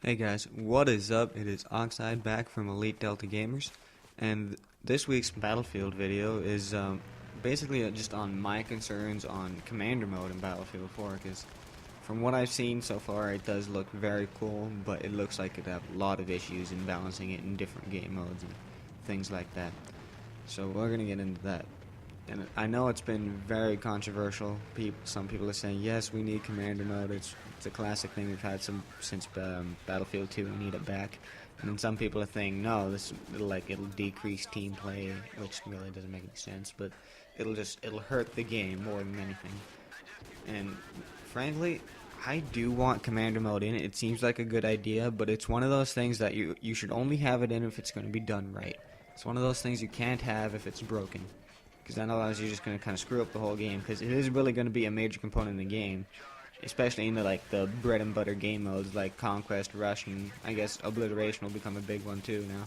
Hey guys, what is up? It is Oxide back from Elite Delta Gamers, and this week's Battlefield video is basically just on my concerns on Commander mode in Battlefield 4, because from what I've seen so far, it does look very cool, but it looks like it'd have a lot of issues in balancing it in different game modes and things like that. So we're going to get into that. And I know it's been very controversial. Some people are saying, yes, we need Commander mode. It's a classic thing we've had since Battlefield 2. We need it back. And then some people are saying, no, it'll decrease team play, which really doesn't make any sense. But it'll hurt the game more than anything. And frankly, I do want Commander mode in it. It seems like a good idea, but it's one of those things that you should only have it in if it's going to be done right. It's one of those things you can't have if it's broken, because then otherwise you're just going to kind of screw up the whole game, because it is really going to be a major component in the game, especially in the bread and butter game modes like Conquest, Rush, and I guess Obliteration will become a big one too now.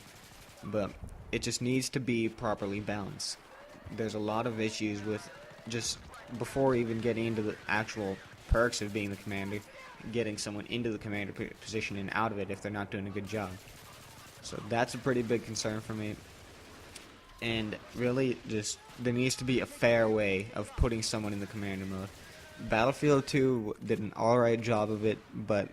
But it just needs to be properly balanced. There's a lot of issues with just before even getting into the actual perks of being the commander, getting someone into the commander position and out of it if they're not doing a good job. So that's a pretty big concern for me. And really, just there needs to be a fair way of putting someone in the commander mode. Battlefield 2 did an alright job of it, but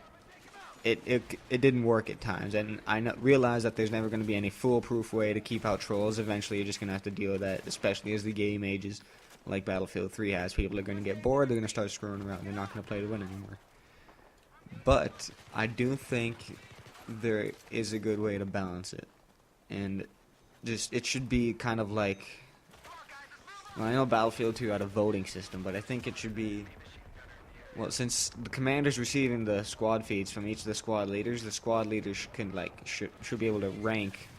it didn't work at times. And I realize that there's never going to be any foolproof way to keep out trolls. Eventually, you're just going to have to deal with that, especially as the game ages, like Battlefield 3 has. People are going to get bored, they're going to start screwing around, they're not going to play to win anymore. But I do think there is a good way to balance it. And just it should be kind of like, well, I know Battlefield 2 had a voting system, but I think it should be, well, since the commander's receiving the squad feeds from each of the squad leaders should be able to rank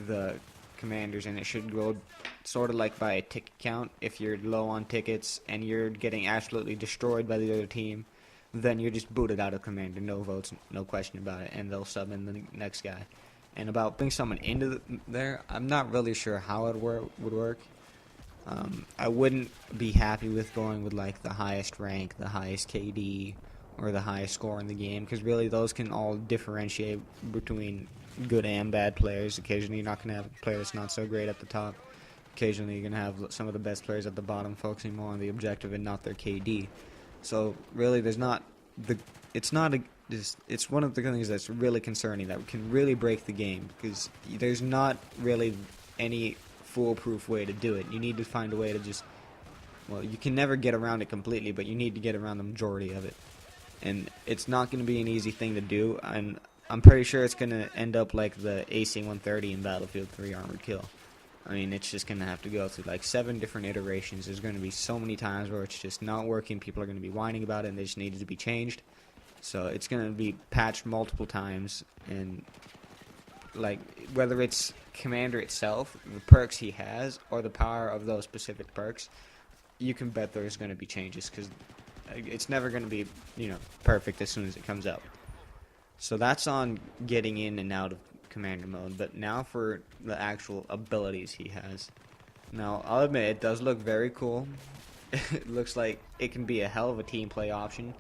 the commanders, and it should go sort of like by a ticket count. If you're low on tickets and you're getting absolutely destroyed by the other team, then you're just booted out of commander, no votes, no question about it, and they'll sub in the next guy. And about putting someone into there, I'm not really sure how it would work. I wouldn't be happy with going with like the highest rank, the highest KD, or the highest score in the game, because really those can all differentiate between good and bad players. Occasionally you're not going to have a player that's not so great at the top. Occasionally you're going to have some of the best players at the bottom focusing more on the objective and not their KD. So really it's one of the things that's really concerning, that can really break the game, because there's not really any foolproof way to do it. You need to find a way to just, well, you can never get around it completely, but you need to get around the majority of it. And it's not going to be an easy thing to do, and I'm pretty sure it's going to end up like the AC-130 in Battlefield 3 Armored Kill. I mean, it's just going to have to go through like 7 different iterations. There's going to be so many times where it's just not working, people are going to be whining about it, and they just need it to be changed. So it's going to be patched multiple times, and like whether it's Commander itself, the perks he has, or the power of those specific perks, you can bet there's going to be changes, because it's never going to be, perfect as soon as it comes out. So that's on getting in and out of Commander mode. But now for the actual abilities he has. Now, I'll admit, it does look very cool. It looks like it can be a hell of a team play option.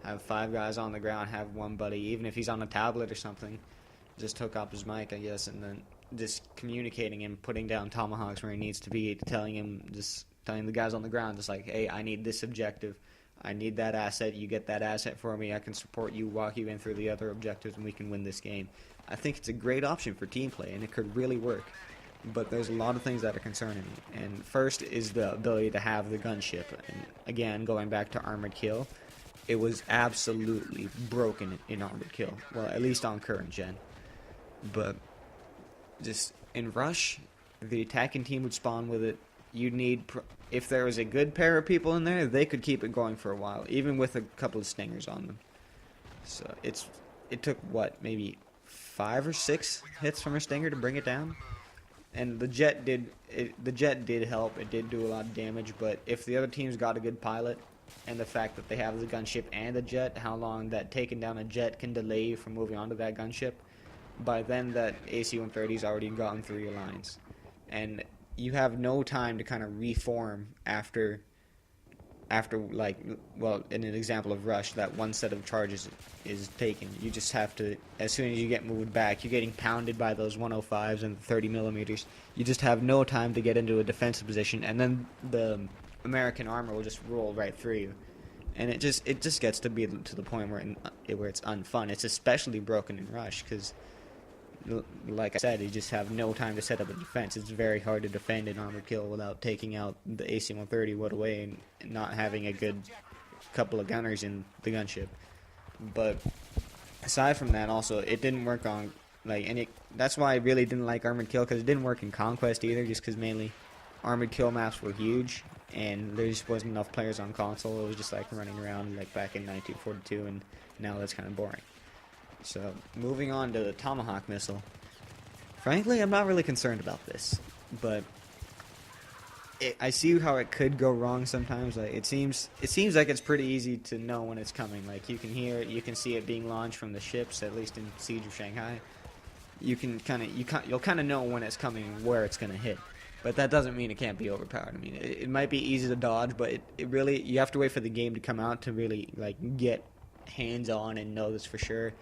Have 5 guys on the ground, have one buddy, even if he's on a tablet or something, just hook up his mic, I guess, and then just communicating him, putting down tomahawks where he needs to be, telling the guys on the ground, just like, hey, I need this objective, I need that asset, you get that asset for me, I can support you, walk you in through the other objectives, and we can win this game. I think it's a great option for team play, and it could really work. But there's a lot of things that are concerning me. And first is the ability to have the gunship. And again, going back to Armored Kill, it was absolutely broken in Armored Kill. Well, at least on current gen. But just in Rush, the attacking team would spawn with it. You'd need, if there was a good pair of people in there, they could keep it going for a while, even with a couple of stingers on them. So it took what, maybe 5 or 6 hits from a stinger to bring it down. And the jet did help. It did do a lot of damage, but if the other team's got a good pilot, and the fact that they have the gunship and the jet, how long that taking down a jet can delay you from moving on to that gunship, by then that AC-130's already gotten through your lines. And you have no time to kind of reform after after, like, well, in an example of rush, that one set of charges is taken. You just have to, as soon as you get moved back, you're getting pounded by those 105s and 30 millimeters. You just have no time to get into a defensive position, and then the American armor will just roll right through you. And it just gets to be to the point where it's unfun. It's especially broken in rush because, like I said, you just have no time to set up a defense. It's very hard to defend an armored kill without taking out the AC-130 right away and not having a good couple of gunners in the gunship. But aside from that, also, it didn't work on, like, that's why I really didn't like armored kill, because it didn't work in Conquest either, just because mainly armored kill maps were huge, and there just wasn't enough players on console. It was just like running around like back in 1942, and now that's kind of boring. So, moving on to the Tomahawk missile. Frankly, I'm not really concerned about this, but I see how it could go wrong sometimes. Like, it seems like it's pretty easy to know when it's coming. Like, you can hear it, you can see it being launched from the ships, at least in Siege of Shanghai. You'll kind of know when it's coming and where it's going to hit. But that doesn't mean it can't be overpowered. I mean, it might be easy to dodge, but it really, you have to wait for the game to come out to really, like, get hands on and know this for sure.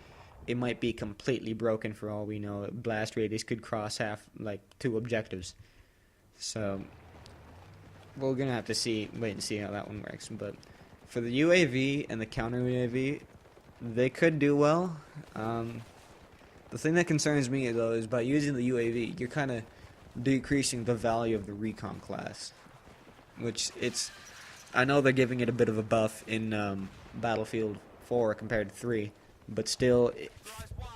It might be completely broken for all we know. Blast radius could cross like 2 objectives. So we're gonna have to wait and see how that one works. But for the UAV and the counter UAV, they could do well. The thing that concerns me though is by using the UAV, you're kind of decreasing the value of the recon class, which I know they're giving it a bit of a buff in Battlefield 4 compared to 3. But still,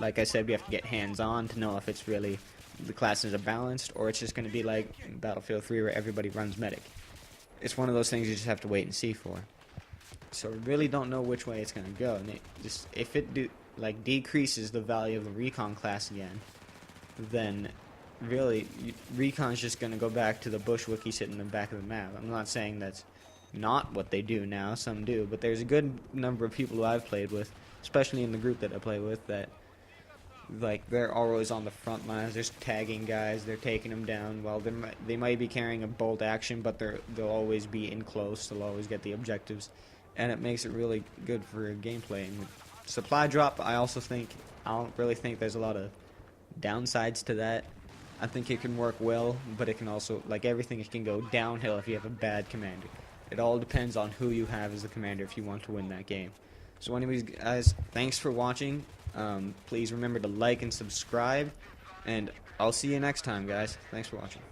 like I said, we have to get hands-on to know if it's really, the classes are balanced, or it's just going to be like Battlefield 3 where everybody runs medic. It's one of those things you just have to wait and see for. So we really don't know which way it's going to go. And if it decreases the value of the recon class again, then really, recon's just going to go back to the bushwookie sitting in the back of the map. I'm not saying that's not what they do now. Some do. But there's a good number of people who I've played with, especially in the group that I play with, that like they're always on the front lines. They're tagging guys, they're taking them down. Well, they might be carrying a bolt action, but they'll always be in close. They'll always get the objectives, and it makes it really good for gameplay. And supply drop, I don't really think there's a lot of downsides to that. I think it can work well, but it can also, like everything, it can go downhill if you have a bad commander. It all depends on who you have as the commander if you want to win that game. So anyways, guys, thanks for watching. Please remember to like and subscribe, and I'll see you next time, guys. Thanks for watching.